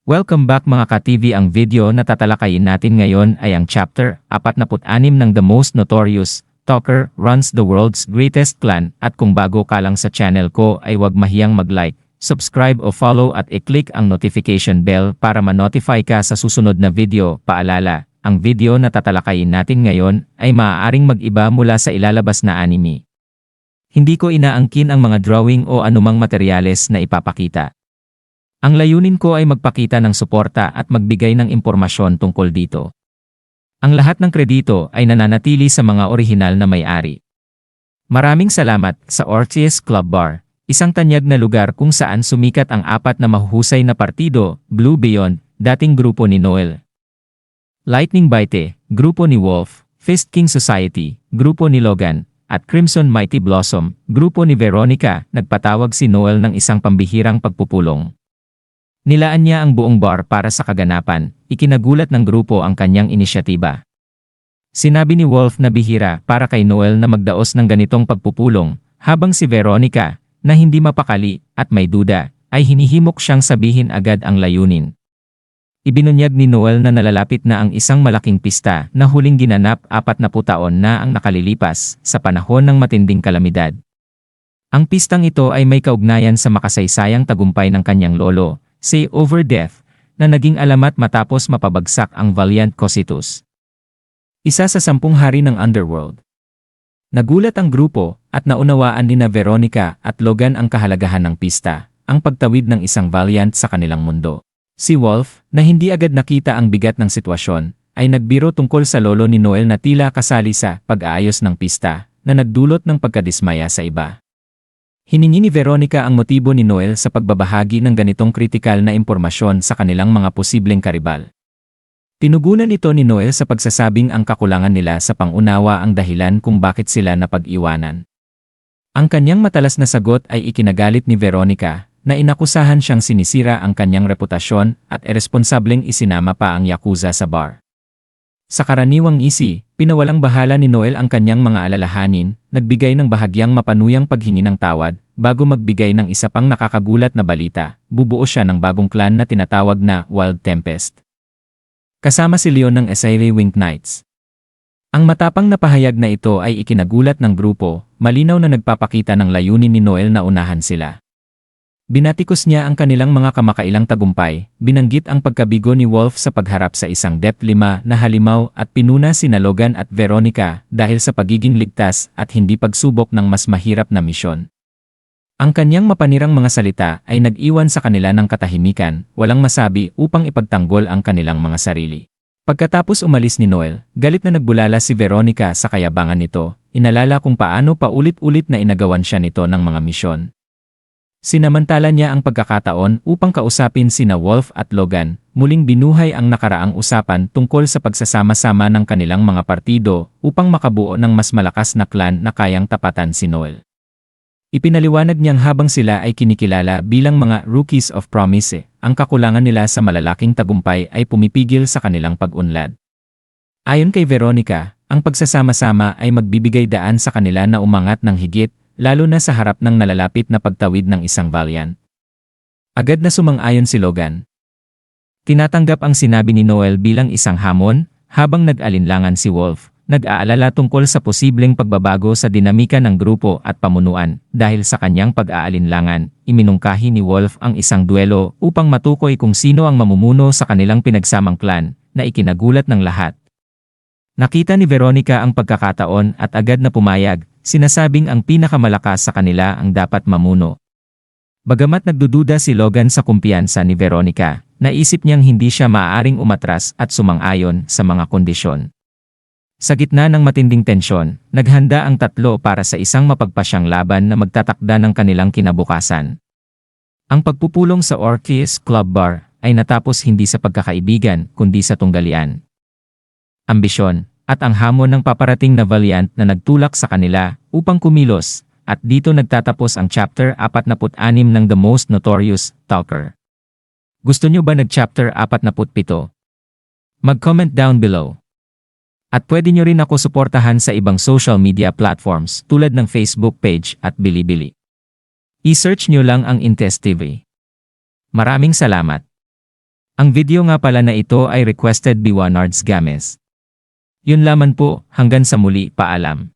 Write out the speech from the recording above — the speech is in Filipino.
Welcome back mga ka-TV. Ang video na tatalakayin natin ngayon ay ang chapter 46 ng The Most Notorious Talker Runs the World's Greatest Clan. At kung bago ka lang sa channel ko ay huwag mahiyang mag-like, subscribe o follow at i-click ang notification bell para ma-notify ka sa susunod na video. Paalala, ang video na tatalakayin natin ngayon ay maaaring mag-iba mula sa ilalabas na anime. Hindi ko inaangkin ang mga drawing o anumang materyales na ipapakita. Ang layunin ko ay magpakita ng suporta at magbigay ng impormasyon tungkol dito. Ang lahat ng kredito ay nananatili sa mga orihinal na may-ari. Maraming salamat sa Ortiz Club Bar, isang tanyag na lugar kung saan sumikat ang apat na mahuhusay na partido: Blue Beyond, dating grupo ni Noel; Lightning Bite, grupo ni Wolf; Fist King Society, grupo ni Logan; at Crimson Mighty Blossom, grupo ni Veronica. Nagpatawag si Noel ng isang pambihirang pagpupulong. Nilaan niya ang buong bar para sa kaganapan. Ikinagulat ng grupo ang kanyang inisyatiba. Sinabi ni Wolf na bihira para kay Noel na magdaos ng ganitong pagpupulong, habang si Veronica, na hindi mapakali at may duda, ay hinihimok siyang sabihin agad ang layunin. Ibinunyag ni Noel na nalalapit na ang isang malaking pista na huling ginanap 40 taon na ang nakalilipas sa panahon ng matinding kalamidad. Ang pistang ito ay may kaugnayan sa makasaysayang tagumpay ng kanyang lolo, si Over Death, na naging alamat matapos mapabagsak ang Valiant Cocytus, isa sa 10 hari ng Underworld. Nagulat ang grupo at naunawaan ni Veronica at Logan ang kahalagahan ng pista, ang pagtawid ng isang Valiant sa kanilang mundo. Si Wolf, na hindi agad nakita ang bigat ng sitwasyon, ay nagbiro tungkol sa lolo ni Noel na tila kasali sa pag-aayos ng pista, na nagdulot ng pagkadismaya sa iba. Hiningi ni Veronica ang motibo ni Noel sa pagbabahagi ng ganitong kritikal na impormasyon sa kanilang mga posibleng karibal. Tinugunan ito ni Noel sa pagsasabing ang kakulangan nila sa pangunawa ang dahilan kung bakit sila napag-iwanan. Ang kanyang matalas na sagot ay ikinagalit ni Veronica, na inakusahan siyang sinisira ang kanyang reputasyon at iresponsableng isinama pa ang Yakuza sa bar. Sa karaniwang pinawalang bahala ni Noel ang kanyang mga alalahanin, nagbigay ng bahagyang mapanuyang paghingi ng tawad, bago magbigay ng isa pang nakakagulat na balita. Bubuo siya ng bagong clan na tinatawag na Wild Tempest, kasama si Leon ng Esire Winged Knights. Ang matapang na pahayag na ito ay ikinagulat ng grupo, malinaw na nagpapakita ng layunin ni Noel na unahan sila. Binatikos niya ang kanilang mga kamakailang tagumpay, binanggit ang pagkabigo ni Wolf sa pagharap sa isang Depth 5 na halimaw at pinuna sina Logan at Veronica dahil sa pagiging ligtas at hindi pagsubok ng mas mahirap na misyon. Ang kanyang mapanirang mga salita ay nag-iwan sa kanila ng katahimikan, walang masabi upang ipagtanggol ang kanilang mga sarili. Pagkatapos umalis ni Noel, galit na nagbulala si Veronica sa kayabangan nito, inalala kung paano paulit-ulit na inagawan siya nito ng mga misyon. Sinamantala niya ang pagkakataon upang kausapin sina Wolf at Logan, muling binuhay ang nakaraang usapan tungkol sa pagsasama-sama ng kanilang mga partido upang makabuo ng mas malakas na clan na kayang tapatan si Noel. Ipinaliwanag niyang habang sila ay kinikilala bilang mga Rookies of Promise, ang kakulangan nila sa malalaking tagumpay ay pumipigil sa kanilang pag-unlad. Ayon kay Veronica, ang pagsasama-sama ay magbibigay daan sa kanila na umangat ng higit, lalo na sa harap ng nalalapit na pagtawid ng isang Valiant. Agad na sumang-ayon si Logan. Tinatanggap ang sinabi ni Noel bilang isang hamon, habang nag-alinlangan si Wolf, nag-aalala tungkol sa posibleng pagbabago sa dinamika ng grupo at pamunuan. Dahil sa kanyang pag-aalinlangan, iminungkahi ni Wolf ang isang duelo upang matukoy kung sino ang mamumuno sa kanilang pinagsamang clan, na ikinagulat ng lahat. Nakita ni Veronica ang pagkakataon at agad na pumayag, sinasabing ang pinakamalakas sa kanila ang dapat mamuno. Bagamat nagdududa si Logan sa kumpiyansa ni Veronica, naisip niyang hindi siya maaaring umatras at sumang-ayon sa mga kondisyon. Sa gitna ng matinding tensyon, naghanda ang tatlo para sa isang mapagpasyang laban na magtatakda ng kanilang kinabukasan. Ang pagpupulong sa Ortiz Club Bar ay natapos hindi sa pagkakaibigan kundi sa tunggalian, ambisyon, at ang hamon ng paparating na Valiant na nagtulak sa kanila upang kumilos, at dito nagtatapos ang chapter 46 ng The Most Notorious Talker. Gusto nyo ba nag-chapter 47? Mag-comment down below. At pwede nyo rin ako suportahan sa ibang social media platforms tulad ng Facebook page at Bilibili. I-search nyo lang ang Intes TV. Maraming salamat. Ang video nga pala na ito ay requested by Juan Games. Yun laman po, hanggang sa muli, paalam.